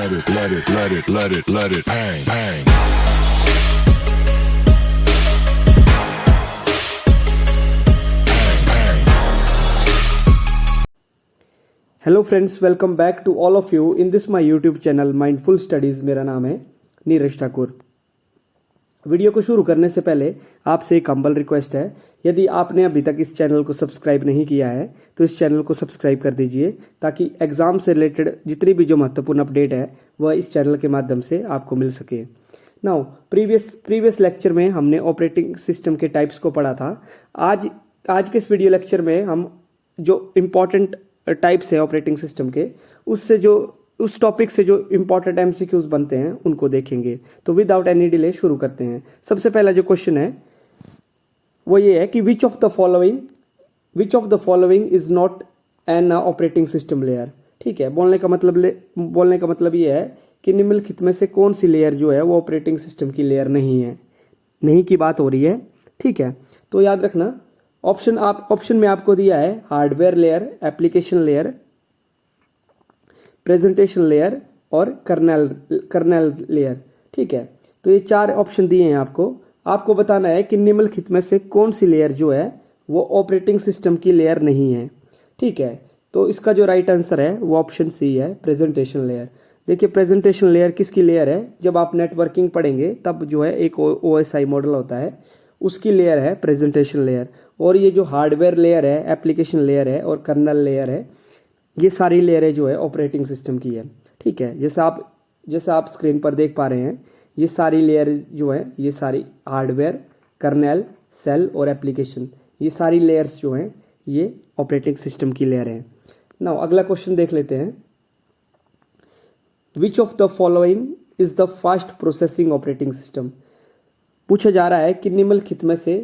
let it bang, bang. Hello friends, welcome back to all of you in this my YouTube channel mindful studies. मेरा नाम है Neeraj Thakur. Video को शुरू करने से पहले आपसे एक हम्बल रिक्वेस्ट है, यदि आपने अभी तक इस चैनल को सब्सक्राइब नहीं किया है तो इस चैनल को सब्सक्राइब कर दीजिए, ताकि एग्ज़ाम से रिलेटेड जितनी भी जो महत्वपूर्ण अपडेट है वह इस चैनल के माध्यम से आपको मिल सके। नाउ प्रीवियस लेक्चर में हमने ऑपरेटिंग सिस्टम के टाइप्स को पढ़ा था। आज के इस वीडियो लेक्चर में हम जो इम्पॉर्टेंट टाइप्स है ऑपरेटिंग सिस्टम के, उस टॉपिक से जो इम्पोर्टेंट एमसीक्यूज बनते हैं उनको देखेंगे। तो विदाउट एनी डिले शुरू करते हैं। सबसे पहला जो क्वेश्चन है वो ये है कि which of the following is not an operating system layer. ठीक है, बोलने का मतलब ये है कि निम्नलिखित में से कौन सी लेयर जो है वो ऑपरेटिंग सिस्टम की लेयर नहीं है। नहीं की बात हो रही है, ठीक है। तो याद रखना, ऑप्शन में आपको दिया है hardware layer, application layer, presentation layer और कर्नेल लेयर। ठीक है, तो ये 4 ऑप्शन दिए हैं आपको बताना है कि निम्नलिखित में से कौन सी लेयर जो है वो ऑपरेटिंग सिस्टम की लेयर नहीं है। ठीक है, तो इसका जो राइट आंसर है वो ऑप्शन सी है, प्रेजेंटेशन लेयर। देखिए, प्रेजेंटेशन लेयर किसकी लेयर है? जब आप नेटवर्किंग पढ़ेंगे तब जो है एक OSI मॉडल होता है, उसकी लेयर है प्रेजेंटेशन लेयर। और ये जो हार्डवेयर लेयर है, एप्लीकेशन लेयर है और कर्नल लेयर है, ये सारी लेयरें जो है ऑपरेटिंग सिस्टम की है। ठीक है, जैसे आप स्क्रीन पर देख पा रहे हैं, ये सारी लेयर जो है, ये सारी हार्डवेयर, कर्नल, सेल और एप्लीकेशन, ये सारी लेयर्स जो हैं ये ऑपरेटिंग सिस्टम की लेयर हैं। नाउ अगला क्वेश्चन देख लेते हैं। Which of the following is the fast processing operating system. पूछा जा रहा है कि निम्नलिखित में से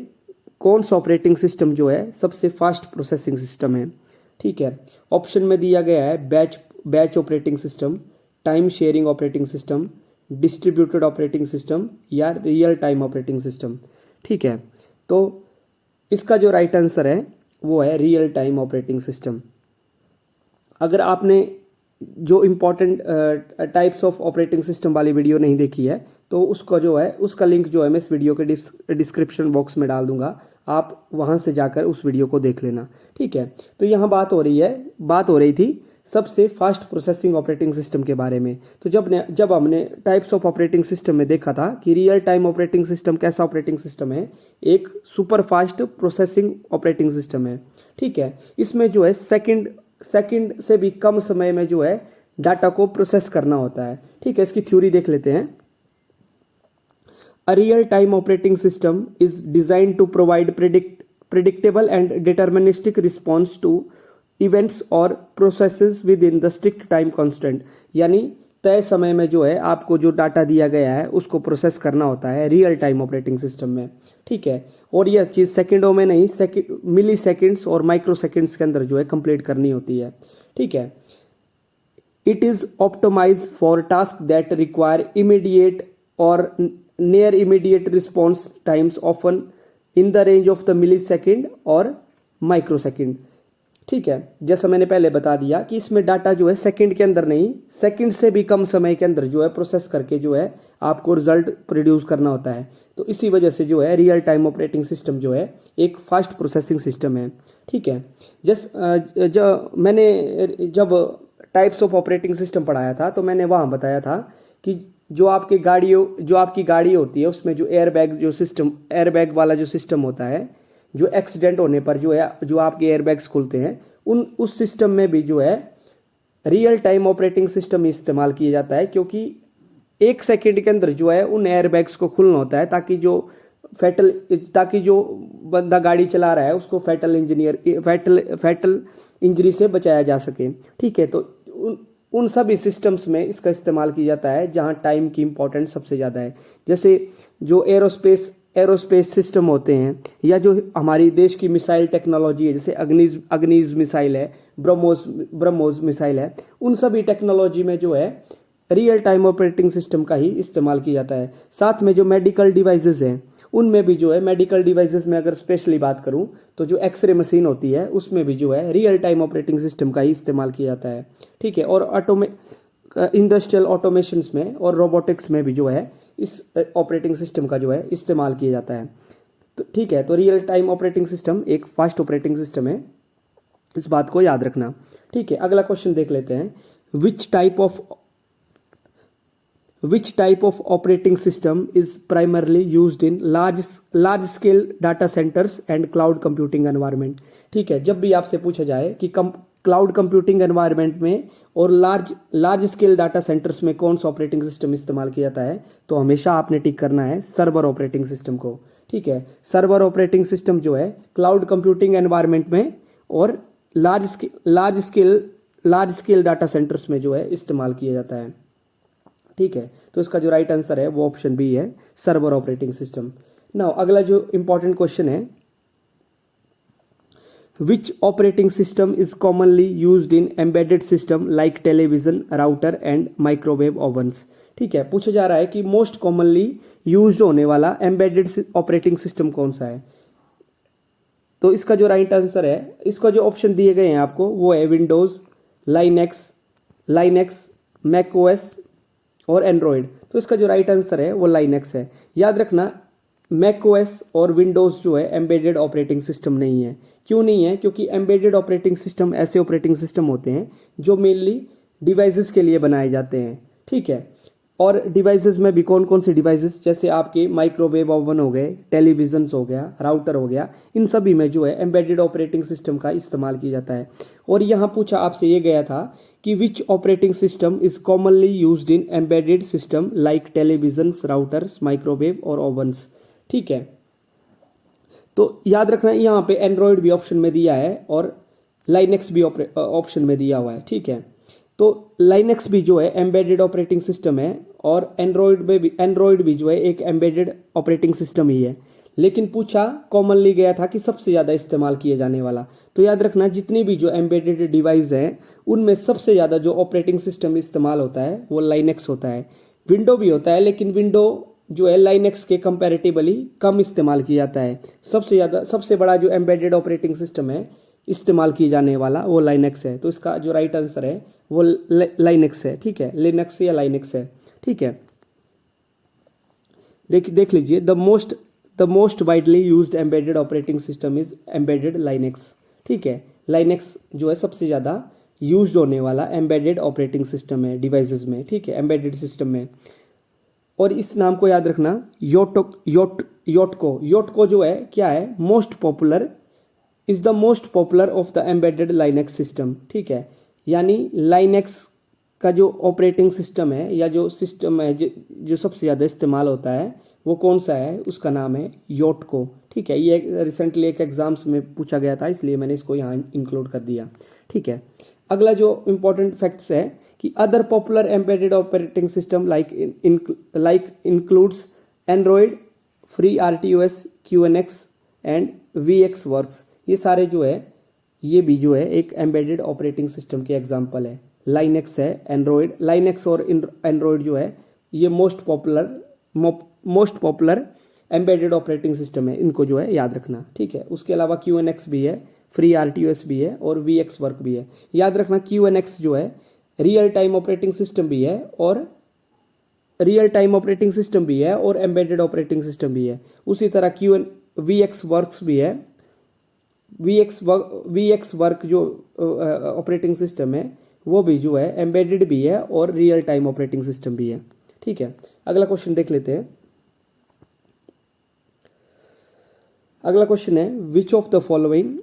कौन सा ऑपरेटिंग सिस्टम जो है सबसे फास्ट प्रोसेसिंग सिस्टम है। ठीक है, ऑप्शन में दिया गया है batch operating system, time sharing operating system, distributed operating system या रियल टाइम ऑपरेटिंग सिस्टम। ठीक है, तो इसका जो राइट आंसर है वो है रियल टाइम ऑपरेटिंग सिस्टम। अगर आपने जो important types of operating system वाली वीडियो नहीं देखी है तो उसका लिंक जो है मैं इस वीडियो के डिस्क्रिप्शन बॉक्स में डाल दूंगा, आप वहां से जाकर उस वीडियो को देख लेना। ठीक है, तो यहाँ बात हो रही थी सबसे फास्ट प्रोसेसिंग ऑपरेटिंग सिस्टम के बारे में। तो जब हमने टाइप्स ऑफ ऑपरेटिंग सिस्टम में देखा था कि रियल टाइम ऑपरेटिंग सिस्टम कैसा ऑपरेटिंग सिस्टम है, एक super fast processing operating system है। ठीक है, इसमें जो है सेकंड से भी कम समय में जो है डाटा को प्रोसेस करना होता है। ठीक है, इसकी थ्योरी देख लेते हैं। A real-time operating system is designed to provide predictable and deterministic response to events or processes within the strict time constant। यानी तय समय में जो है आपको जो डाटा दिया गया है उसको प्रोसेस करना होता है रियल टाइम ऑपरेटिंग सिस्टम में। ठीक है, और यह चीज़ सेकेंडों में नहीं, मिली सेकेंड्स और माइक्रो सेकेंड्स के अंदर जो है कंप्लीट करनी होती है। ठीक है, it is optimize for task that require immediate और near immediate response times often in the range of the millisecond और microsecond। ठीक है, जैसा मैंने पहले बता दिया कि इसमें डाटा जो है सेकंड के अंदर नहीं, सेकंड से भी कम समय के अंदर जो है प्रोसेस करके जो है आपको रिजल्ट प्रोड्यूस करना होता है। तो इसी वजह से जो है रियल टाइम ऑपरेटिंग सिस्टम जो है एक फास्ट प्रोसेसिंग सिस्टम है। ठीक है, मैंने जब टाइप्स ऑफ ऑपरेटिंग सिस्टम पढ़ाया था तो मैंने वहाँ बताया था कि जो आपकी गाड़ी होती है उसमें जो एयरबैग वाला जो सिस्टम होता है, जो एक्सीडेंट होने पर जो आपके एयरबैग्स खुलते हैं, उस सिस्टम में भी जो है रियल टाइम ऑपरेटिंग सिस्टम इस्तेमाल किया जाता है, क्योंकि 1 सेकेंड के अंदर जो है उन एयरबैग्स को खुलना होता है ताकि जो बंदा गाड़ी चला रहा है उसको फैटल इंजरी से बचाया जा सके। ठीक है, तो उन सभी सिस्टम्स में इसका इस्तेमाल किया जाता है जहां टाइम की इंपॉर्टेंस सबसे ज़्यादा है। जैसे जो एरोस्पेस सिस्टम होते हैं, या जो हमारी देश की मिसाइल टेक्नोलॉजी है, जैसे अग्निज मिसाइल है, ब्रह्मोस मिसाइल है, उन सभी टेक्नोलॉजी में जो है रियल टाइम ऑपरेटिंग सिस्टम का ही इस्तेमाल किया जाता है। साथ में जो मेडिकल डिवाइसेस हैं उनमें भी जो है, मेडिकल डिवाइसेस में अगर स्पेशली बात करूं तो जो एक्सरे मशीन होती है उसमें भी जो है रियल टाइम ऑपरेटिंग सिस्टम का ही इस्तेमाल किया जाता है। ठीक है, और इंडस्ट्रियल ऑटोमेशंस में और रोबोटिक्स में भी जो है इस ऑपरेटिंग सिस्टम का जो है इस्तेमाल किया जाता है। तो ठीक है, तो रियल टाइम ऑपरेटिंग सिस्टम एक फास्ट ऑपरेटिंग सिस्टम है, इस बात को याद रखना। ठीक है, अगला क्वेश्चन देख लेते हैं। Which type of operating system is primarily used in large scale data centres and cloud computing environment. ठीक है, जब भी आपसे पूछा जाए कि क्लाउड कंप्यूटिंग एनवायरनमेंट में और लार्ज स्केल डाटा सेंटर्स में कौन सा ऑपरेटिंग सिस्टम इस्तेमाल किया जाता है, तो हमेशा आपने टिक करना है सर्वर ऑपरेटिंग सिस्टम को। ठीक है, सर्वर ऑपरेटिंग सिस्टम जो है क्लाउड कंप्यूटिंग एनवायरनमेंट में और लार्ज स्केल डाटा सेंटर्स में जो है इस्तेमाल किया जाता है। ठीक है, तो इसका जो राइट आंसर है वो ऑप्शन बी है, सर्वर ऑपरेटिंग सिस्टम। नाउ अगला जो इंपॉर्टेंट क्वेश्चन है, which operating system is commonly used in embedded system like television, router and microwave ovens. ठीक है, पूछा जा रहा है कि मोस्ट कॉमनली यूज्ड होने वाला एम्बेडेड ऑपरेटिंग सिस्टम कौन सा है। तो इसका जो राइट आंसर है, इसका जो ऑप्शन दिए गए हैं आपको वो है विंडोज, लाइनेक्स, मैक ओएस और एंड्रॉयड। तो इसका जो राइट आंसर है वो लाइनेक्स है। याद रखना, मैक ओएस और विंडोज जो है एम्बेडेड ऑपरेटिंग सिस्टम नहीं है। क्यों नहीं है? क्योंकि एम्बेडेड ऑपरेटिंग सिस्टम ऐसे ऑपरेटिंग सिस्टम होते हैं जो मेनली डिवाइसेस के लिए बनाए जाते हैं। ठीक है, और डिवाइसेस में भी कौन कौन से डिवाइसेस, जैसे आपके माइक्रोवेव ओवन हो गए, टेलीविजन्स हो गया, राउटर हो गया, इन सभी में जो है एम्बेडेड ऑपरेटिंग सिस्टम का इस्तेमाल किया जाता है। और यहाँ पूछा आपसे ये गया था कि which operating system is commonly used in embedded system like televisions, routers, microwave और ओवन्स। ठीक है, तो याद रखना यहाँ पे एंड्रॉयड भी ऑप्शन में दिया है और लाइनेक्स भी ऑप्शन में दिया हुआ है। ठीक है, तो लाइनेक्स भी जो है एम्बेडेड ऑपरेटिंग सिस्टम है और एंड्रॉयड भी जो है एक एम्बेडेड ऑपरेटिंग सिस्टम ही है। लेकिन पूछा कॉमनली गया था कि सबसे ज़्यादा इस्तेमाल किए जाने वाला। तो याद रखना, जितनी भी जो एम्बेडेड डिवाइस हैं उनमें सबसे ज़्यादा जो ऑपरेटिंग सिस्टम इस्तेमाल होता है वो लाइनेक्स होता है। विंडो भी होता है, लेकिन विंडो जो है लाइनेक्स के कंपैरेटिवली कम इस्तेमाल किया जाता है। सबसे बड़ा जो एम्बेडेड ऑपरेटिंग सिस्टम है इस्तेमाल किए जाने वाला वो लाइनेक्स है। तो इसका जो राइट आंसर है वो लाइनेक्स है। ठीक है, लिनक्स या लाइनेक्स है। ठीक है, देख लीजिए, the most widely used embedded operating system is embedded Linux. ठीक है, लाइनेक्स जो है सबसे ज़्यादा यूज्ड होने वाला एम्बेडेड ऑपरेटिंग सिस्टम है डिवाइसेस में। ठीक है, एम्बेडेड सिस्टम में। और इस नाम को याद रखना, योटको जो है क्या है, most popular is the most popular of the embedded Linux system. ठीक है, यानी लाइनेक्स का जो ऑपरेटिंग सिस्टम है या जो सिस्टम है जो सबसे ज़्यादा इस्तेमाल होता है वो कौन सा है, उसका नाम है योटको। ठीक है, ये रिसेंटली एक एग्जाम्स में पूछा गया था, इसलिए मैंने इसको यहाँ इंक्लूड कर दिया। ठीक है, अगला जो इम्पोर्टेंट फैक्ट्स है कि other popular embedded operating system like includes Android, free RTOS, QNX and VxWorks. ये सारे जो है ये भी जो है एक एम्बेडेड ऑपरेटिंग सिस्टम के एग्जाम्पल है। लाइनेक्स है, एंड्रॉयड, लाइनेक्स और एंड्रॉयड जो है ये most popular embedded operating system है, इनको जो है याद रखना। ठीक है, उसके अलावा क्यूएनएक्स भी है, फ्री आरटीओएस भी है और वीएक्स वर्क भी है। याद रखना, क्यूएनएक्स जो है रियल टाइम ऑपरेटिंग सिस्टम भी है और एम्बेडेड ऑपरेटिंग सिस्टम भी है। उसी तरह वीएक्स वर्क्स भी है। वीएक्स वर्क जो ऑपरेटिंग सिस्टम है वो भी जो है एम्बेडेड भी है और रियल टाइम ऑपरेटिंग सिस्टम भी है। ठीक है, अगला क्वेश्चन देख लेते हैं। अगला क्वेश्चन है, which of the following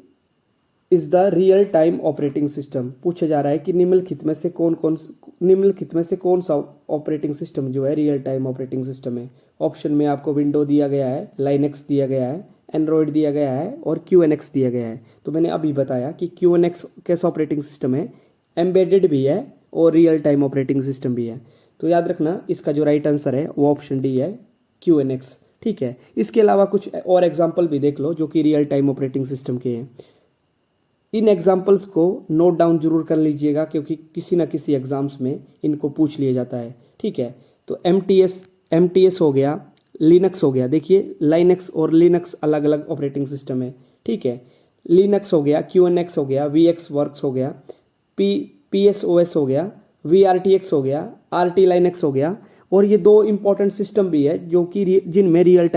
is the real time operating system. पूछा जा रहा है कि निम्नलिखित में से कौन सा ऑपरेटिंग सिस्टम जो है रियल टाइम ऑपरेटिंग सिस्टम है। ऑप्शन में आपको विंडो दिया गया है, लाइनेक्स दिया गया है, एंड्रॉयड दिया गया है और क्यूएनएक्स दिया गया है। तो मैंने अभी बताया कि क्यूएनएक्स कैसा ऑपरेटिंग सिस्टम है, एम्बेडेड भी है और रियल टाइम ऑपरेटिंग सिस्टम भी है। तो याद रखना, इसका जो राइट आंसर है वो ऑप्शन डी है, क्यूएनएक्स। ठीक है, इसके अलावा कुछ और एग्जाम्पल भी देख लो जो कि रियल टाइम ऑपरेटिंग सिस्टम के हैं। इन एग्जाम्पल्स को नोट डाउन जरूर कर लीजिएगा क्योंकि किसी ना किसी एग्जाम्स में इनको पूछ लिया जाता है। ठीक है, तो एमटीएस हो गया, लिनक्स हो गया। देखिए, लाइनेक्स और लिनक्स अलग अलग ऑपरेटिंग सिस्टम है। ठीक है, लिनक्स हो गया, क्यूएनएक्स हो गया, वीएक्स वर्क्स हो गया, पीएसओएस हो गया, VRTX हो गया, RT Linux हो गया, और ये दो इंपॉर्टेंट सिस्टम भी है जो कि जिनमें रियल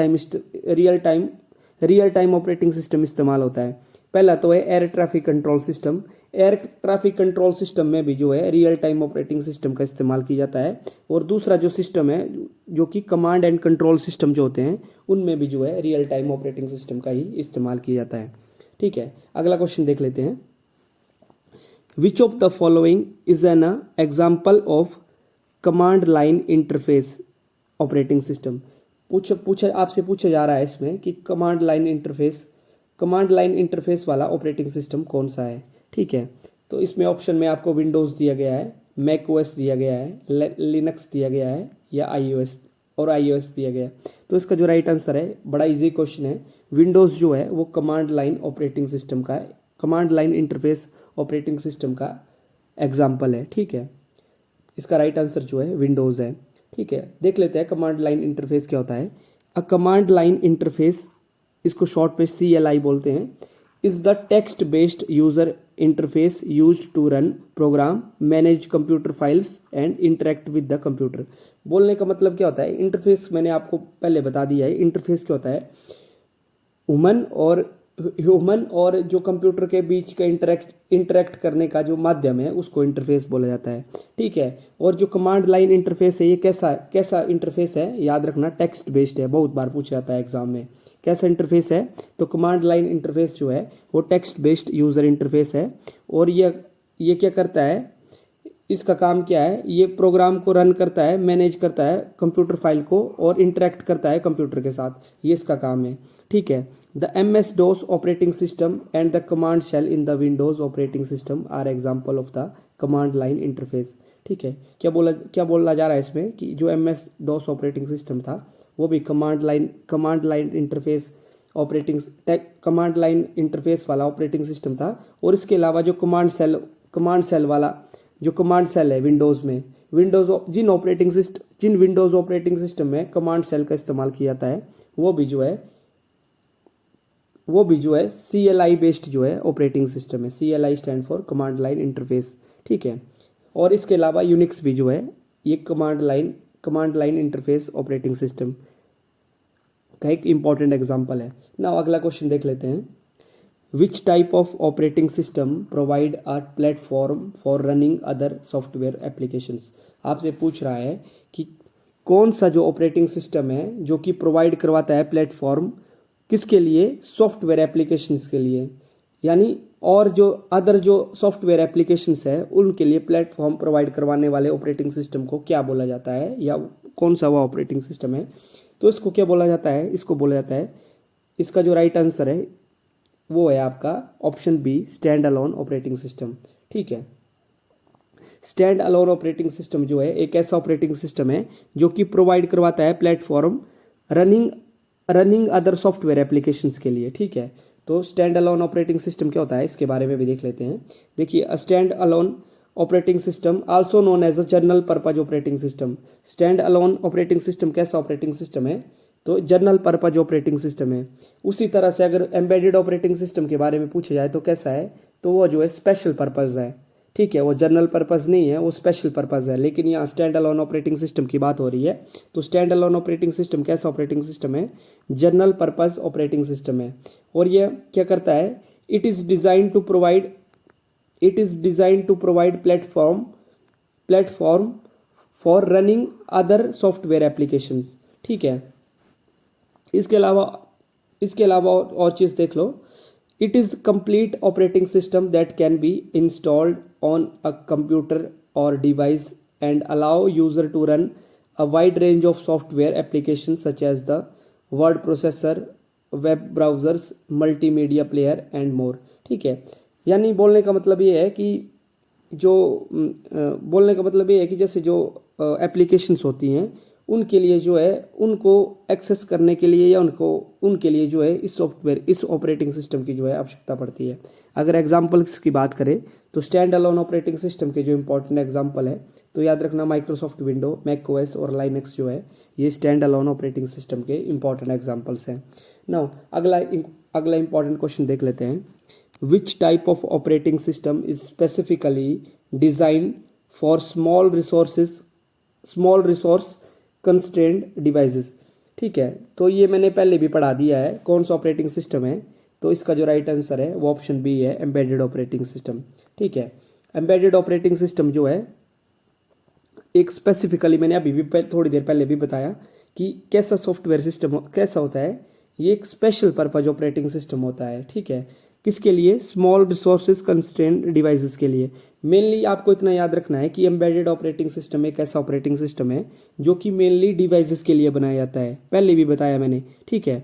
टाइम ऑपरेटिंग सिस्टम इस्तेमाल होता है। पहला तो है air traffic control system. Air traffic control system में भी जो है रियल टाइम ऑपरेटिंग सिस्टम का इस्तेमाल किया जाता है। और दूसरा जो सिस्टम है जो कि कमांड एंड कंट्रोल सिस्टम जो होते हैं उनमें भी जो है रियल टाइम ऑपरेटिंग सिस्टम का ही इस्तेमाल किया जाता है। ठीक है, अगला क्वेश्चन देख लेते हैं। Which of the following is an example of command line interface operating system. आपसे पूछा जा रहा है इसमें कि कमांड लाइन इंटरफेस वाला ऑपरेटिंग सिस्टम कौन सा है। ठीक है, तो इसमें ऑप्शन में आपको विंडोज़ दिया गया है, मैक ओएस दिया गया है, लिनक्स दिया गया है या iOS दिया गया है। तो इसका जो राइट आंसर है, बड़ा इजी क्वेश्चन है, विंडोज़ जो है वो command line interface operating system का एग्जाम्पल है। ठीक है, इसका राइट आंसर जो है विंडोज़ है। ठीक है, देख लेते हैं कमांड लाइन इंटरफेस क्या होता है। अ कमांड लाइन इंटरफेस, इसको शॉर्ट पे CLI बोलते हैं, is the text based user interface used to run program, manage computer files and interact with the computer. बोलने का मतलब क्या होता है, इंटरफेस मैंने आपको पहले बता दिया है। इंटरफेस क्या होता है, ह्यूमन और जो कंप्यूटर के बीच का इंटरेक्ट करने का जो माध्यम है उसको इंटरफेस बोला जाता है। ठीक है, और जो कमांड लाइन इंटरफेस है ये कैसा इंटरफेस है, याद रखना टेक्स्ट बेस्ड है, बहुत बार पूछा जाता है एग्जाम में। कैसा इंटरफेस है, तो कमांड लाइन इंटरफेस जो है वो टेक्स्ट बेस्ड यूजर इंटरफेस है। और ये क्या करता है, इसका काम क्या है, ये प्रोग्राम को रन करता है, मैनेज करता है कंप्यूटर फाइल को और इंटरेक्ट करता है कंप्यूटर के साथ, ये इसका काम है। ठीक है, the MS-DOS operating system and the command shell in the Windows operating system are example of the command line interface. ठीक है, क्या बोला जा रहा है इसमें कि जो MS-DOS ऑपरेटिंग सिस्टम था वो भी कमांड लाइन इंटरफेस वाला ऑपरेटिंग सिस्टम था। और इसके अलावा जो कमांड सेल है विंडोज़ में, जिन विंडोज़ ऑपरेटिंग सिस्टम में कमांड सेल का इस्तेमाल किया जाता है वो भी जो है CLI बेस्ड जो है ऑपरेटिंग सिस्टम है। CLI stand for command line interface. ठीक है, और इसके अलावा यूनिक्स भी जो है ये command line interface operating system का एक इंपॉर्टेंट एग्जाम्पल है ना। अगला क्वेश्चन देख लेते हैं। Which type of operating system provide a platform for running other software applications. आपसे पूछ रहा है कि कौन सा जो ऑपरेटिंग सिस्टम है जो कि प्रोवाइड करवाता है प्लेटफॉर्म, किसके लिए, सॉफ्टवेयर एप्लीकेशंस के लिए, यानी और जो सॉफ्टवेयर एप्लीकेशंस है उनके लिए प्लेटफॉर्म प्रोवाइड करवाने वाले ऑपरेटिंग सिस्टम को क्या बोला जाता है, या कौन सा वो ऑपरेटिंग सिस्टम है। तो इसको क्या बोला जाता है, इसका जो राइट आंसर है वो है आपका option B, stand alone operating system. ठीक है, स्टैंड अलोन ऑपरेटिंग सिस्टम जो है एक ऐसा ऑपरेटिंग सिस्टम है जो कि प्रोवाइड करवाता है platform running other software applications के लिए। ठीक है, तो स्टैंड अलोन ऑपरेटिंग सिस्टम क्या होता है इसके बारे में भी देख लेते हैं। देखिए, stand alone operating system also known as a general purpose operating system. Stand alone operating system कैसा ऑपरेटिंग सिस्टम है, तो जनरल पर्पज ऑपरेटिंग सिस्टम है। उसी तरह से अगर एम्बेडेड ऑपरेटिंग सिस्टम के बारे में पूछा जाए तो कैसा है, तो वो जो है स्पेशल पर्पज है। ठीक है, वो जनरल पर्पज नहीं है, वो स्पेशल पर्पज है। लेकिन यहाँ स्टैंड अलोन ऑपरेटिंग सिस्टम की बात हो रही है, तो स्टैंड अलोन ऑपरेटिंग सिस्टम कैसा ऑपरेटिंग सिस्टम है, जनरल पर्पज ऑपरेटिंग सिस्टम है। और ये क्या करता है, it is design to provide platform for running other software applications. ठीक है, इसके अलावा और चीज़ देख लो। It is complete operating system that can be installed on a computer और device and allow user to run a wide range of software application such as the word processor, web browsers, multimedia player and more. ठीक है, यानी बोलने का मतलब ये है कि जैसे जो एप्लीकेशंस होती हैं उनके लिए जो है उनको एक्सेस करने के लिए या उनके लिए जो है इस ऑपरेटिंग सिस्टम की जो है आवश्यकता पड़ती है। अगर एग्जांपल्स की बात करें तो स्टैंड अलोन ऑपरेटिंग सिस्टम के जो इंपॉर्टेंट एग्जांपल है, तो याद रखना माइक्रोसॉफ्ट विंडो, मैक ओएस और लाइनक्स जो है ये स्टैंड अलोन ऑपरेटिंग सिस्टम के इंपॉर्टेंट एग्जांपल्स हैं। नाउ अगला इंपॉर्टेंट क्वेश्चन देख लेते हैं। Which type of operating system is specifically design for small resource constrained devices. ठीक है, तो ये मैंने पहले भी पढ़ा दिया है कौन सा ऑपरेटिंग सिस्टम है। तो इसका जो राइट आंसर है वो ऑप्शन बी है, एम्बेडेड ऑपरेटिंग सिस्टम। ठीक है, एम्बेडेड ऑपरेटिंग सिस्टम जो है एक स्पेसिफिकली, मैंने अभी भी थोड़ी देर पहले भी बताया कि कैसा सॉफ्टवेयर सिस्टम कैसा होता है। ये एक स्पेशल पर्पज ऑपरेटिंग सिस्टम होता है। ठीक है, किसके लिए? स्मॉल रिसोर्सेज कंस्ट्रेंट डिवाइसेस के लिए। मेनली आपको इतना याद रखना है कि एम्बेडेड ऑपरेटिंग सिस्टम एक ऐसा ऑपरेटिंग सिस्टम है जो कि मेनली डिवाइसेस के लिए बनाया जाता है, पहले भी बताया मैंने। ठीक है,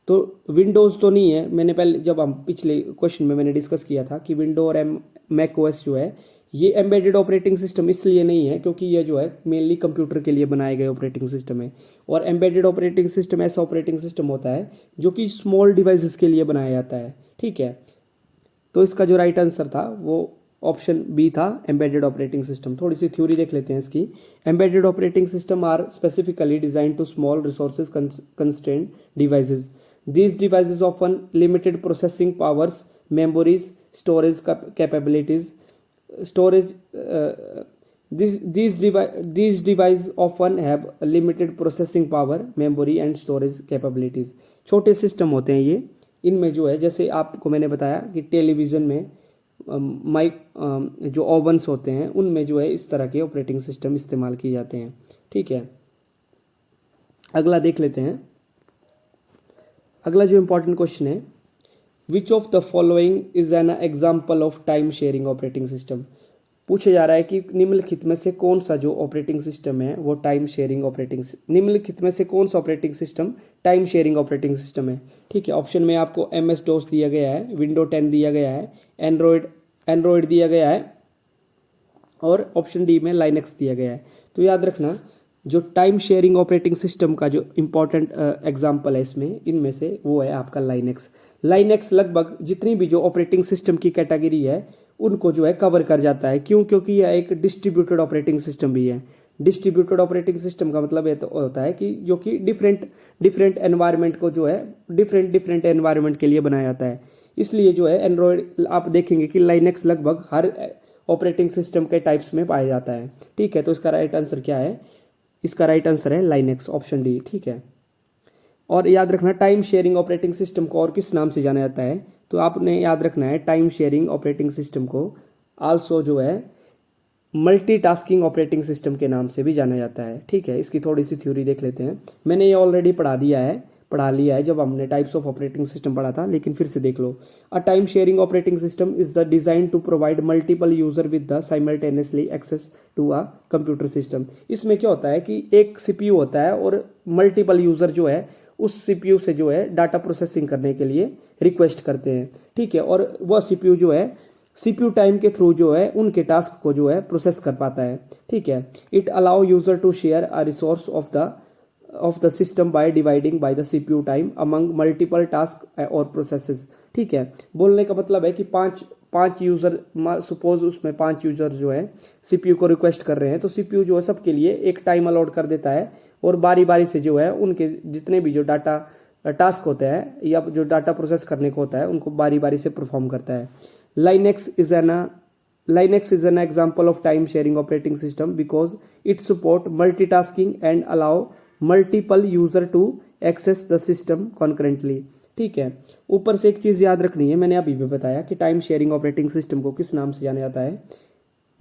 तो विंडोज़ तो नहीं है, मैंने पहले जब हम पिछले क्वेश्चन में मैंने डिस्कस किया था कि विंडो और मैक ओएस जो है ये एम्बेडेड ऑपरेटिंग सिस्टम इसलिए नहीं है क्योंकि ये जो है मेनली कंप्यूटर के लिए बनाए गए ऑपरेटिंग सिस्टम है। और एम्बेडेड ऑपरेटिंग सिस्टम ऐसा ऑपरेटिंग सिस्टम होता है जो कि स्मॉल डिवाइसेस के लिए बनाया जाता है। ठीक है, तो इसका जो राइट आंसर था वो ऑप्शन बी था, एम्बेडेड ऑपरेटिंग सिस्टम। थोड़ी सी थ्योरी देख लेते हैं इसकी। Embedded operating system are specifically design to small resources constraint devices. These devices often limited processing powers, memories, storage capabilities. Storage. These devices often have limited processing power, memory and storage capabilities. छोटे system होते हैं ये। इनमें जो है जैसे आपको मैंने बताया कि टेलीविज़न में जो ओवन्स होते हैं उनमें जो है इस तरह के ऑपरेटिंग सिस्टम इस्तेमाल किए जाते हैं। ठीक है, अगला देख लेते हैं। अगला जो इंपॉर्टेंट क्वेश्चन है, which of the following is an example of time sharing operating system. पूछा जा रहा है कि निम्नलिखित में से कौन सा जो ऑपरेटिंग सिस्टम है वो टाइम शेयरिंग निम्नलिखित में से कौन सा operating system time sharing operating system है। ठीक है, ऑप्शन में आपको MS DOS दिया गया है, विंडो 10 दिया गया है, एंड्रॉयड दिया गया है और ऑप्शन डी में लाइनक्स दिया गया है। तो याद रखना जो टाइम शेयरिंग ऑपरेटिंग सिस्टम का जो इंपॉर्टेंट एग्जांपल है इसमें इनमें से वो है आपका लाइनक्स। लाइनक्स लगभग जितनी भी जो ऑपरेटिंग सिस्टम की कैटेगरी है उनको जो है कवर कर जाता है। क्यों? क्योंकि यह एक डिस्ट्रीब्यूटेड ऑपरेटिंग सिस्टम भी है। डिस्ट्रीब्यूटेड ऑपरेटिंग सिस्टम का मतलब ये तो होता है कि जो कि डिफरेंट एनवायरनमेंट को जो है डिफरेंट एनवायरनमेंट के लिए बनाया जाता है। इसलिए जो है एंड्रॉयड आप देखेंगे कि लाइनक्स लगभग हर ऑपरेटिंग सिस्टम के टाइप्स में पाया जाता है। ठीक है, तो इसका राइट आंसर क्या है? इसका राइट आंसर है लाइनक्स, ऑप्शन डी। ठीक है, और याद रखना टाइम शेयरिंग ऑपरेटिंग सिस्टम को और किस नाम से जाना जाता है? तो आपने याद रखना है टाइम शेयरिंग ऑपरेटिंग सिस्टम को आल्सो जो है मल्टीटास्किंग ऑपरेटिंग सिस्टम के नाम से भी जाना जाता है। ठीक है, इसकी थोड़ी सी थ्योरी देख लेते हैं। मैंने ये ऑलरेडी पढ़ा लिया है जब हमने टाइप्स ऑफ ऑपरेटिंग सिस्टम पढ़ा था, लेकिन फिर से देख लो। A time sharing operating system is the design to provide multiple user with the simultaneously access to a computer system. इसमें क्या होता है कि एक CPU होता है और मल्टीपल यूजर जो है उस CPU से जो है डाटा प्रोसेसिंग करने के लिए रिक्वेस्ट करते हैं। ठीक है, और वह CPU जो है CPU टाइम के थ्रू जो है उनके टास्क को जो है प्रोसेस कर पाता है। ठीक है, it allow user to share a resource of the system by dividing by the CPU time among multiple task और प्रोसेसेस। ठीक है, बोलने का मतलब है कि पांच यूजर, सपोज उसमें 5 यूजर जो है CPU को रिक्वेस्ट कर रहे हैं, तो CPU जो है सबके लिए एक टाइम अलॉट कर देता है और बारी बारी से जो है उनके जितने भी जो डाटा टास्क होते हैं या जो डाटा प्रोसेस करने को होता है उनको बारी बारी से परफॉर्म करता है। Linux is an example of time sharing operating system because it support multitasking and allow multiple user to access the system concurrently। ठीक है, ऊपर से एक चीज याद रखनी है, मैंने अभी भी बताया कि टाइम शेयरिंग ऑपरेटिंग सिस्टम को किस नाम से जाना जाता है?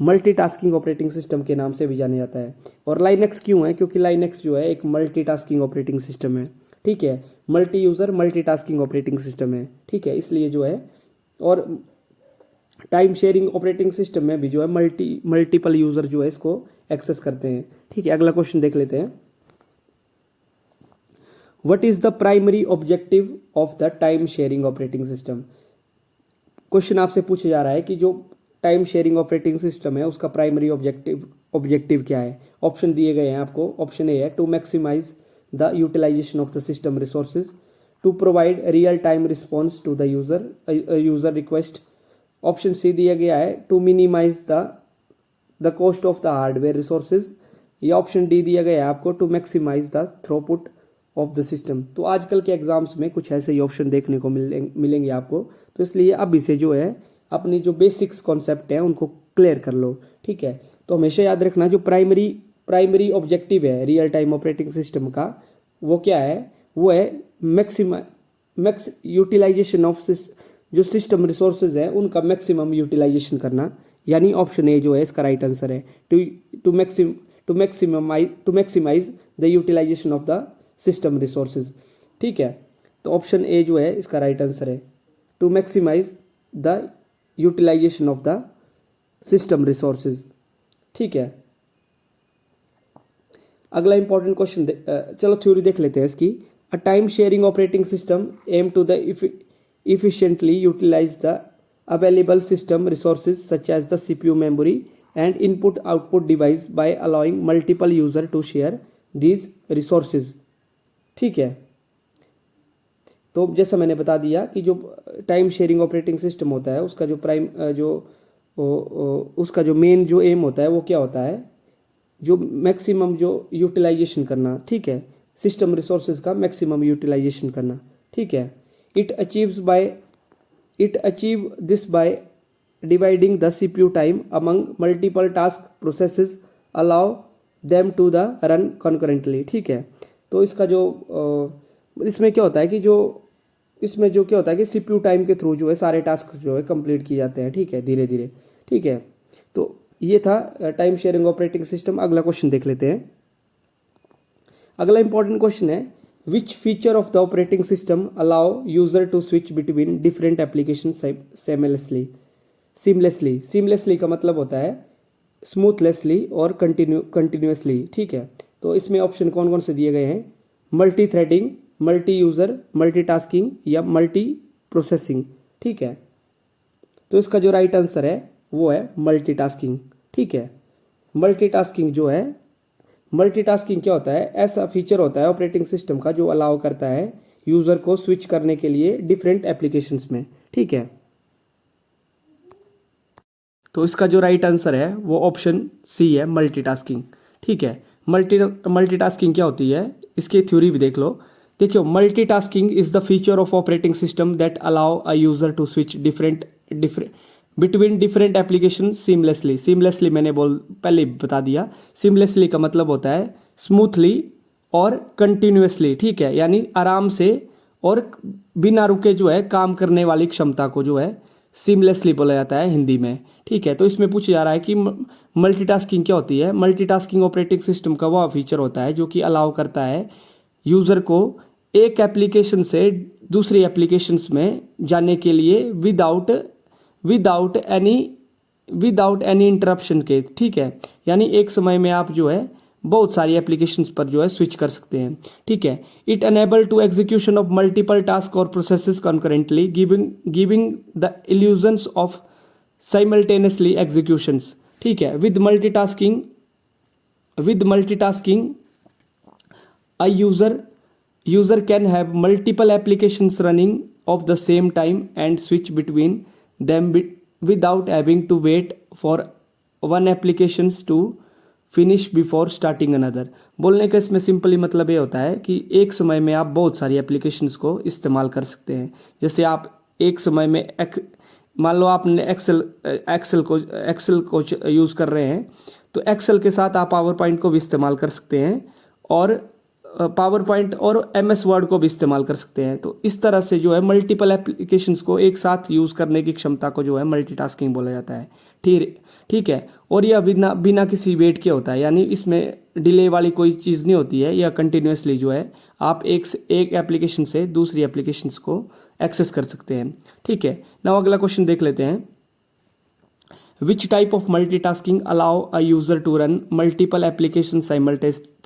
मल्टीटास्किंग ऑपरेटिंग सिस्टम के नाम से भी जाना जाता है। और लाइनक्स क्यों है? क्योंकि लाइनक्स जो है एक मल्टीटास्किंग ऑपरेटिंग सिस्टम है। ठीक है, multi user multitasking operating system है। ठीक है, इसलिए जो है और टाइम शेयरिंग ऑपरेटिंग सिस्टम में भी जो है मल्टीपल यूजर जो है इसको एक्सेस करते हैं। ठीक है, अगला क्वेश्चन देख लेते हैं। What is the primary objective of the time sharing operating system? Question आपसे पूछा जा रहा है कि जो टाइम शेयरिंग ऑपरेटिंग सिस्टम है उसका प्राइमरी ऑब्जेक्टिव क्या है? ऑप्शन दिए गए हैं आपको। ऑप्शन ए है to maximize the utilization of the system resources, to provide real time response to the user request. Option C दिया गया है to minimize the cost of the hardware resources, या ऑप्शन डी दिया गया है आपको to maximize the throughput of the system. तो आजकल के एग्जाम्स में कुछ ऐसे ही ऑप्शन देखने को मिलेंगे आपको, तो इसलिए अभी से जो है अपनी जो बेसिक्स कॉन्सेप्ट है उनको क्लियर कर लो। ठीक है, तो हमेशा याद रखना जो प्राइमरी ऑब्जेक्टिव है रियल टाइम ऑपरेटिंग सिस्टम का, वो क्या है, वो है मैक्स यूटिलाइजेशन ऑफ जो सिस्टम रिसोर्सेज है उनका मैक्सिमम यूटिलाइजेशन करना। यानी ऑप्शन ए जो है इसका राइट आंसर है, to maximize the utilization of the system resources. ठीक है, तो ऑप्शन ए जो है इसका राइट आंसर है, to maximize the utilization of the system resources. ठीक है, अगला इंपॉर्टेंट क्वेश्चन चलो थ्योरी देख लेते हैं इसकी। A time sharing operating system aim to the efficiently utilize the available system resources such as the CPU memory and input output device by allowing multiple user to share these resources। ठीक है, तो जैसा मैंने बता दिया कि जो time sharing operating system होता है उसका उसका जो मेन जो एम होता है वो क्या होता है, जो मैक्सिमम जो यूटिलाइजेशन करना। ठीक है, सिस्टम रिसोर्सेज का मैक्सिमम यूटिलाइजेशन करना। ठीक है, it achieve this by dividing the CPU time among multiple task processes, allow them to the run concurrently। ठीक है, तो इसका जो इसमें क्या होता है कि इसमें क्या होता है कि CPU टाइम के थ्रू जो है सारे टास्क जो है कंप्लीट किए जाते हैं। ठीक है, धीरे धीरे। ठीक है, तो ये था टाइम शेयरिंग ऑपरेटिंग सिस्टम। अगला क्वेश्चन देख लेते हैं। अगला इंपॉर्टेंट क्वेश्चन है, which feature of the operating system allow user to switch between different applications seamlessly का मतलब होता है स्मूथलेसली और कंटिन्यूसली। ठीक है, तो इसमें ऑप्शन कौन कौन से दिए गए हैं, multi threading, multi user, multitasking या मल्टी प्रोसेसिंग। ठीक है, तो इसका जो राइट आंसर है वो है मल्टीटास्किंग। ठीक है, मल्टीटास्किंग जो है, मल्टीटास्किंग क्या होता है, ऐसा फीचर होता है ऑपरेटिंग सिस्टम का जो अलाउ करता है यूजर को स्विच करने के लिए डिफरेंट एप्लीकेशंस में। ठीक है, तो इसका जो राइट आंसर है वो ऑप्शन सी है, मल्टीटास्किंग। ठीक है, मल्टीटास्किंग क्या होती है, इसकी थ्योरी भी देख लो। देखियो, multitasking is the feature of operating system that allow a user to switch between different application seamlessly मैंने पहले बता दिया। सीमलेसली का मतलब होता है स्मूथली और कंटिन्यूसली। ठीक है, यानी आराम से और बिना रुके जो है काम करने वाली क्षमता को जो है सीमलेसली बोला जाता है हिंदी में। ठीक है, तो इसमें पूछा जा रहा है कि मल्टीटास्किंग क्या होती है। मल्टीटास्किंग ऑपरेटिंग सिस्टम का वह फीचर होता है जो कि अलाउ करता है यूजर को एक एप्लीकेशन से दूसरी एप्लीकेशंस में जाने के लिए विदाउट एनी इंटरप्शन के। ठीक है, यानी एक समय में आप जो है बहुत सारी एप्लीकेशंस पर जो है स्विच कर सकते हैं। ठीक है, it enable to execution of multiple task और processes concurrently giving the illusions of simultaneously executions. ठीक है, with multitasking a user can have multiple applications running of the same time and switch between them without having to wait for one applications to finish before starting another। बोलने का इसमें simply मतलब ये होता है कि एक समय में आप बहुत सारी एप्लीकेशंस को इस्तेमाल कर सकते हैं। जैसे आप एक समय में मान लो आपने एक्सेल को यूज़ कर रहे हैं, तो एक्सेल के साथ आप पावर पॉइंट को भी इस्तेमाल कर सकते हैं और पावर पॉइंट और MS वर्ड को भी इस्तेमाल कर सकते हैं। तो इस तरह से जो है मल्टीपल एप्लीकेशंस को एक साथ यूज़ करने की क्षमता को जो है मल्टीटास्किंग बोला जाता है। ठीक है, और यह बिना किसी वेट के होता है, यानी इसमें डिले वाली कोई चीज़ नहीं होती है। या कंटिन्यूसली जो है आप एक एप्लीकेशन से दूसरी एप्लीकेशंस को एक्सेस कर सकते हैं। ठीक है, नाउ अगला क्वेश्चन देख लेते हैं। Which type of multitasking allow a user to run multiple applications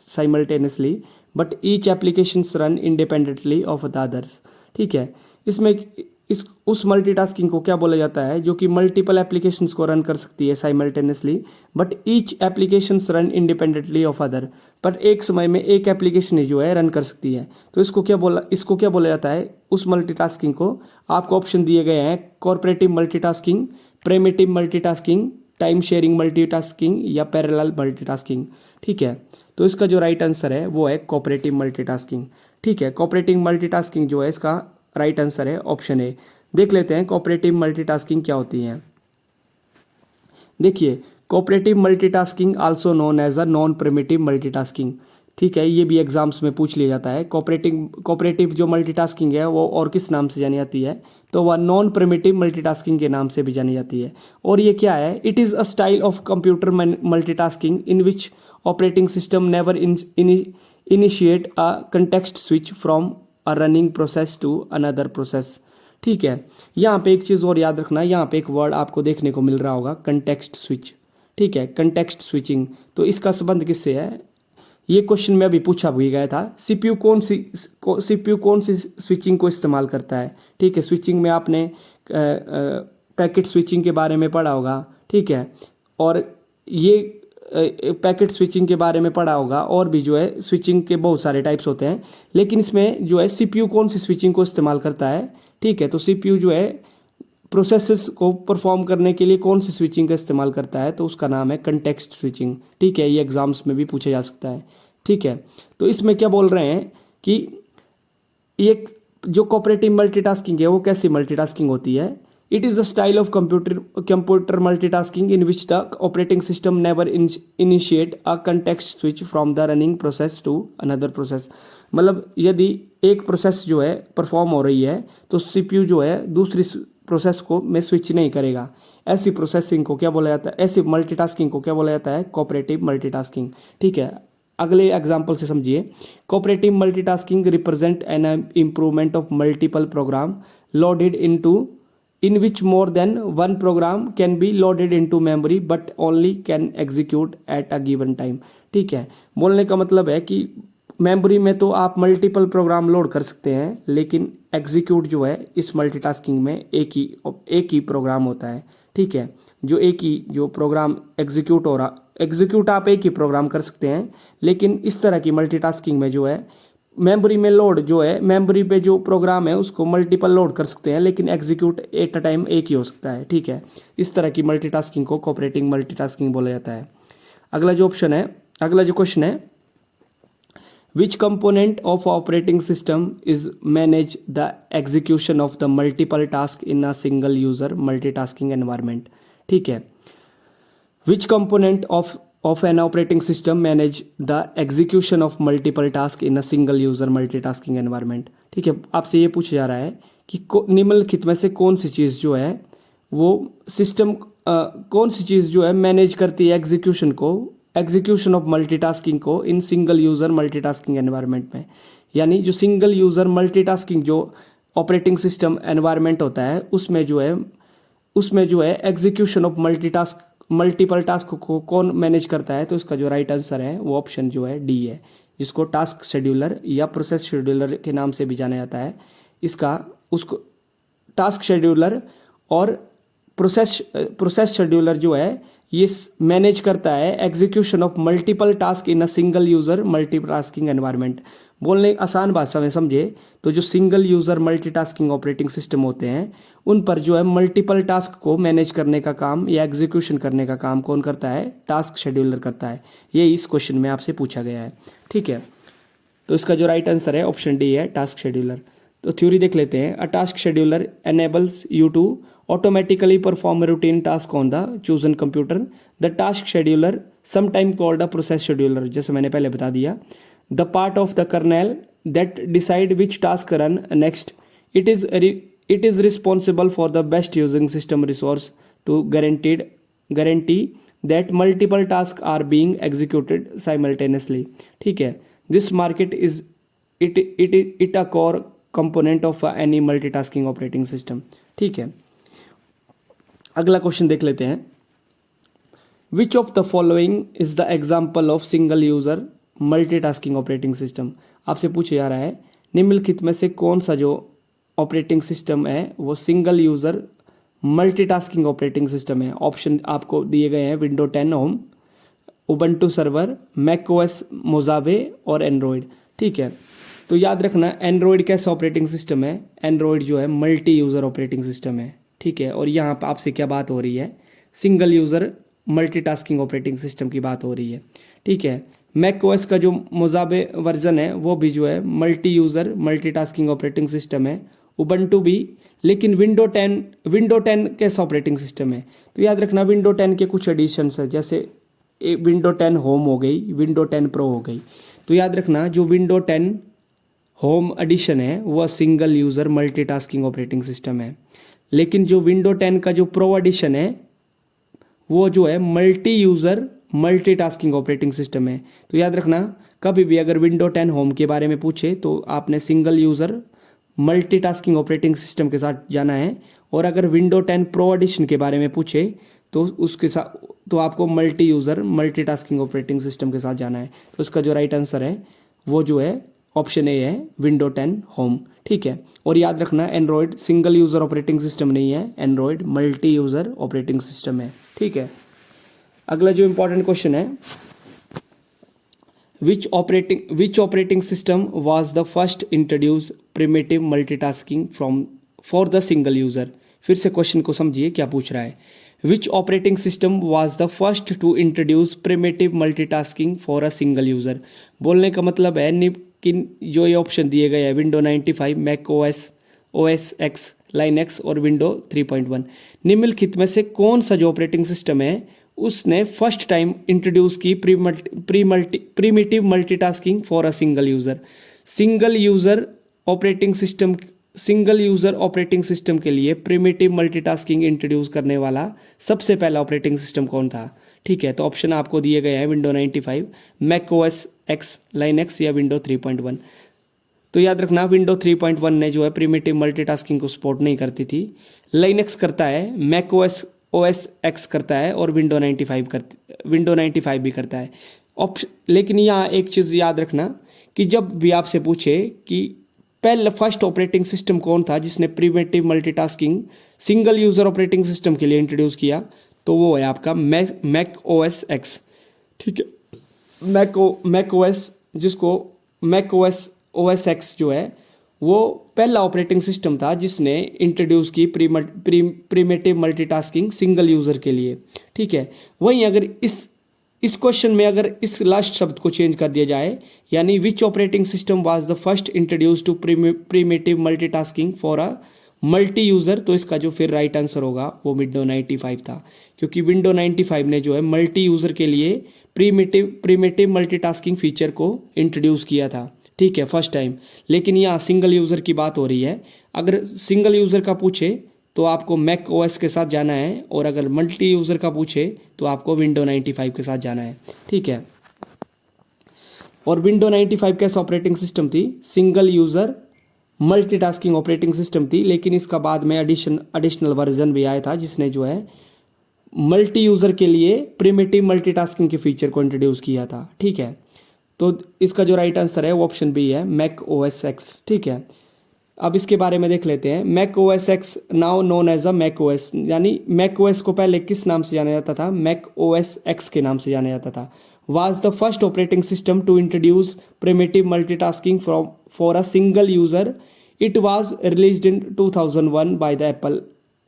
simultaneously, but each applications run independently of the others। ठीक है, इसमें उस मल्टीटास्किंग को क्या बोला जाता है जो कि मल्टीपल एप्लीकेशंस को रन कर सकती है simultaneously, but each applications run independently of other. पर एक समय में एक एप्लीकेशन जो है रन कर सकती है। तो इसको क्या बोला जाता है उस मल्टीटास्किंग को। आपको ऑप्शन दिए गए हैं, corporative multitasking, primitive multitasking, time sharing multitasking या पैरेलल मल्टीटास्किंग। ठीक है, तो इसका जो राइट आंसर है वो है कोऑपरेटिव मल्टीटास्किंग। ठीक है, कोऑपरेटिव मल्टीटास्किंग जो है इसका राइट आंसर है ऑप्शन ए। देख लेते हैं कोऑपरेटिव मल्टीटास्किंग क्या होती है। देखिए, cooperative multitasking also known as a non preemptive multitasking, ठीक है, ये भी एग्जाम्स में पूछ लिया जाता है। कोऑपरेटिव जो मल्टीटास्किंग है वो और किस नाम से जानी जाती है, तो वह नॉन प्रिमिटिव मल्टीटास्किंग के नाम से भी जानी जाती है। और ये क्या है, it is a style of computer multitasking in which operating system never initiate a context switch from a running process to another process, ठीक है। यहाँ पे एक चीज़ और याद रखना, यहाँ पे एक वर्ड आपको देखने को मिल रहा होगा, कंटेक्स्ट स्विच, ठीक है, कंटेक्स्ट स्विचिंग। तो इसका संबंध किससे है, ये क्वेश्चन में अभी पूछा भी गया था। सीपीयू कौन सी स्विचिंग को इस्तेमाल करता है, ठीक है। स्विचिंग में आपने पैकेट स्विचिंग के बारे में पढ़ा होगा, ठीक है, और ये पैकेट स्विचिंग के बारे में पढ़ा होगा, और भी जो है स्विचिंग के बहुत सारे टाइप्स होते हैं, लेकिन इसमें जो है सीपीयू कौन सी स्विचिंग को इस्तेमाल करता है, ठीक है। तो सीपीयू जो है प्रोसेसेस को परफॉर्म करने के लिए कौन सी स्विचिंग का इस्तेमाल करता है, तो उसका नाम है कंटेक्स्ट स्विचिंग, ठीक है। ये एग्जाम्स में भी पूछा जा सकता है, ठीक है। तो इसमें क्या बोल रहे हैं कि एक जो कोऑपरेटिव मल्टीटास्किंग है वो कैसी मल्टीटास्किंग होती है, it is the style of computer multitasking in which the operating system never initiate a context switch from the running process to another process. मतलब यदि एक प्रोसेस जो है परफॉर्म हो रही है तो सीपीयू जो है दूसरी प्रोसेस को में स्विच नहीं करेगा। ऐसी प्रोसेसिंग को क्या बोला जाता है, ऐसी मल्टीटास्किंग को क्या बोला जाता है, कोऑपरेटिव मल्टीटास्किंग, ठीक है। अगले एग्जाम्पल से समझिए, cooperative multitasking represent an improvement of multiple program loaded in which more than one program can be loaded into memory but only can execute at a given time, ठीक है। बोलने का मतलब है कि मेमोरी में तो आप मल्टीपल प्रोग्राम लोड कर सकते हैं, लेकिन एग्जीक्यूट जो है इस मल्टीटास्किंग में एक ही प्रोग्राम होता है, ठीक है। जो एक ही जो प्रोग्राम एग्जीक्यूट आप एक ही प्रोग्राम कर सकते हैं, लेकिन इस तरह की मल्टीटास्किंग में जो है मेमोरी में लोड जो है, मेमोरी पे जो प्रोग्राम है उसको मल्टीपल लोड कर सकते हैं, लेकिन एग्जीक्यूट एट अ टाइम एक ही हो सकता है, ठीक है। इस तरह की मल्टीटास्किंग को कोऑपरेटिव मल्टीटास्किंग बोला जाता है। अगला जो क्वेश्चन है, विच component of operating system is manage the execution of the multiple task in a single user multitasking environment, ठीक है। विच component of an operating system manage the execution of multiple tasks in a single user multitasking environment, ठीक है। आपसे ये पूछा जा रहा है कि निम्नलिखित में से कौन सी चीज़ जो है वो सिस्टम कौन सी चीज़ जो है मैनेज करती है एग्जीक्यूशन ऑफ मल्टीटास्किंग को in single user multitasking environment में। यानी जो सिंगल यूजर मल्टीटास्किंग जो ऑपरेटिंग सिस्टम एनवायरनमेंट होता है उसमें जो है एग्जीक्यूशन ऑफ मल्टीपल टास्क को कौन मैनेज करता है, तो इसका जो राइट आंसर है वो ऑप्शन जो है डी है, जिसको टास्क शेड्यूलर या प्रोसेस शेड्यूलर के नाम से भी जाना जाता है। उसको टास्क शेड्यूलर और प्रोसेस शेड्यूलर जो है ये मैनेज करता है execution of multiple task in a single user multitasking environment. बोलने आसान भाषा में समझे तो जो single user multitasking operating system होते हैं उन पर जो है मल्टीपल टास्क को मैनेज करने का काम या एग्जीक्यूशन करने का काम कौन करता है, टास्क शेड्यूलर करता है। ये इस क्वेश्चन में आपसे पूछा गया है, ठीक है। तो इसका जो राइट आंसर है ऑप्शन डी है, टास्क शेड्यूलर। तो थ्योरी देख लेते हैं। अ task scheduler enables you to automatically perform a routine task on the chosen computer. The task scheduler, sometime called a process scheduler, जैसे मैंने पहले बता दिया, the part of the kernel that decide which task run next. It is responsible for the best using system resource to guarantee that multiple tasks are being executed simultaneously, ठीक है। This market is it a core component of any multitasking operating system, ठीक है। अगला question देख लेते हैं। Which of the following is the example of single user multitasking operating system. आपसे पूछा जा रहा है निम्नलिखित में से कौन सा जो ऑपरेटिंग सिस्टम है वो single user multitasking operating system है। ऑप्शन आपको दिए गए हैं window 10 home, Ubuntu server, macOS Mojave और एंड्रॉयड, ठीक है। तो याद रखना एंड्रॉयड कैसा ऑपरेटिंग सिस्टम है, एंड्रॉयड जो है मल्टी यूजर ऑपरेटिंग सिस्टम है, ठीक है। और यहाँ पर आपसे क्या बात हो रही है, single user multitasking operating system की बात हो रही है, ठीक है। मैकओएस का जो मोजाबे वर्जन है वो भी जो है multi user multitasking operating system है। उबंटू भी, लेकिन विंडो 10 कैसा ऑपरेटिंग सिस्टम है? तो याद रखना विंडो 10 के कुछ एडिशंस है, जैसे विंडो 10 होम हो गई, विंडो 10 प्रो हो गई। तो याद रखना जो विंडो 10 होम एडिशन है वह single user multitasking operating system है, लेकिन जो विंडो 10 का जो प्रो एडिशन है वो जो है multi user multitasking operating system है। तो याद रखना कभी भी अगर विंडो 10 होम के बारे में पूछे तो आपने single user multitasking operating system के साथ जाना है, और अगर विंडो 10 प्रो एडिशन के बारे में पूछे तो उसके साथ तो आपको multi user multitasking operating system के साथ जाना है। तो इसका जो राइट आंसर है वो जो है ऑप्शन ए है, विंडो 10 होम। ठीक है, और याद रखना Android single user operating system नहीं है, Android multi user operating system है। ठीक है, अगला जो इंपॉर्टेंट क्वेश्चन है, which operating system was the first introduce primitive multitasking for the single user. फिर से क्वेश्चन को समझिए क्या पूछ रहा है। Which operating system was the first to introduce primitive multitasking for a single user. बोलने का मतलब है कि जो ये ऑप्शन दिए गए हैं window 95, Mac OS X, Linux और विंडो 3.1, निम्नलिखित में से कौन सा जो ऑपरेटिंग सिस्टम है उसने फर्स्ट टाइम इंट्रोड्यूस की primitive multitasking for a single user. Single user operating system के लिए प्रीमिटिव मल्टीटास्किंग इंट्रोड्यूस करने वाला सबसे पहला ऑपरेटिंग सिस्टम कौन था? ठीक है, तो ऑप्शन आपको दिए गए हैं window 95, Mac OS X, Linux या विंडो 3.1। तो याद रखना विंडो 3.1 ने जो है प्रीमिटिव मल्टीटास्किंग को सपोर्ट नहीं करती थी, लाइनक्स करता है, मैक ओएस एक्स करता है और विंडो 95 भी करता है। लेकिन यहाँ एक चीज़ याद रखना कि जब भी आपसे पूछे कि पहले फर्स्ट ऑपरेटिंग सिस्टम कौन था जिसने primitive multitasking single user operating system के लिए इंट्रोड्यूस किया, तो वो है आपका मैक ओएस एक्स। ठीक है, मैक ओएस जिसको मैक ओएस एक्स जो है वो पहला ऑपरेटिंग सिस्टम था जिसने इंट्रोड्यूस की प्रीमिटिव मल्टीटास्किंग सिंगल यूज़र के लिए। ठीक है, वहीं अगर इस क्वेश्चन में अगर इस लास्ट शब्द को चेंज कर दिया जाए, यानी which operating system was the first introduce to primitive multitasking for a multi user, तो इसका जो फिर राइट आंसर होगा वो विंडो 95 था, क्योंकि विंडो 95 ने जो है मल्टी यूज़र के लिए प्रीमिटिव मल्टीटास्किंग फीचर को इंट्रोड्यूस किया था। ठीक है, फर्स्ट टाइम। लेकिन यहाँ सिंगल यूज़र की बात हो रही है, अगर सिंगल यूज़र का पूछे तो आपको मैक ओएस के साथ जाना है, और अगर मल्टी यूज़र का पूछे तो आपको विंडो 95 के साथ जाना है। ठीक है, और विंडो 95 कैसा ऑपरेटिंग सिस्टम थी? Single user multitasking operating system थी, लेकिन इसका बाद में एडिशनल वर्जन भी आया था जिसने जो है मल्टी यूज़र के लिए प्रिमिटिव मल्टीटास्किंग के फीचर को इंट्रोड्यूस किया था। ठीक है, तो इसका जो राइट आंसर है वो ऑप्शन बी है, मैक ओएस एक्स। ठीक है, अब इसके बारे में देख लेते हैं। Mac OS X now known as a Mac OS, यानी मैक ओएस को पहले किस नाम से जाना जाता था? मैक ओएस एक्स के नाम से जाना जाता था। Was the first operating system to introduce primitive multitasking for a single user. It was released in 2001 by the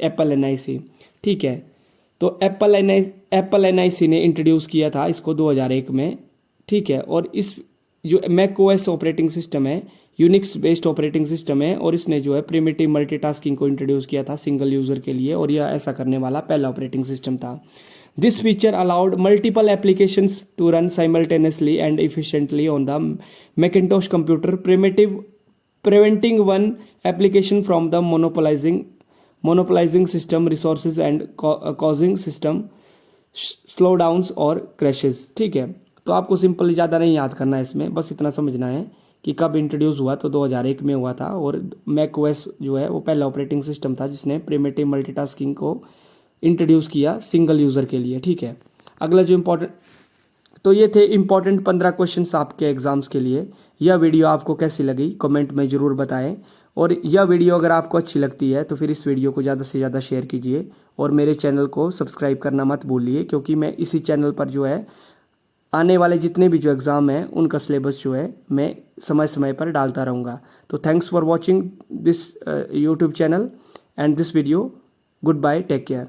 Apple NIC. ठीक है, तो एप्पल एनआईसी ने इंट्रोड्यूस किया था इसको 2001 में। ठीक है, और इस जो मैक ओएस ऑपरेटिंग सिस्टम है यूनिक्स बेस्ड ऑपरेटिंग सिस्टम है, और इसने जो है प्रिमिटिव मल्टीटास्किंग को इंट्रोड्यूस किया था सिंगल यूजर के लिए, और यह ऐसा करने वाला पहला ऑपरेटिंग सिस्टम था। This feature allowed multiple applications to run simultaneously and efficiently on the Macintosh computer, preventing one application from the monopolizing system resources and causing system slowdowns और crashes। ठीक है, तो आपको सिंपली ज़्यादा नहीं याद करना है इसमें, बस इतना समझना है कि कब इंट्रोड्यूस हुआ, तो 2001 में हुआ था, और मैक ओएस जो है वो पहला ऑपरेटिंग सिस्टम था जिसने प्रिमिटिव मल्टीटास्किंग को इंट्रोड्यूस किया सिंगल यूज़र के लिए। ठीक है, अगला जो तो ये थे इंपॉर्टेंट 15 क्वेश्चंस आपके एग्जाम्स के लिए। यह वीडियो आपको कैसी लगी कमेंट में ज़रूर बताएं, और यह वीडियो अगर आपको अच्छी लगती है तो फिर इस वीडियो को ज़्यादा से ज़्यादा शेयर कीजिए, और मेरे चैनल को सब्सक्राइब करना मत भूलिए, क्योंकि मैं इसी चैनल पर जो है आने वाले जितने भी जो एग्ज़ाम हैं उनका सिलेबस जो है मैं समय समय पर डालता रहूँगा। तो thanks for watching this YouTube channel and this video. Goodbye, take care.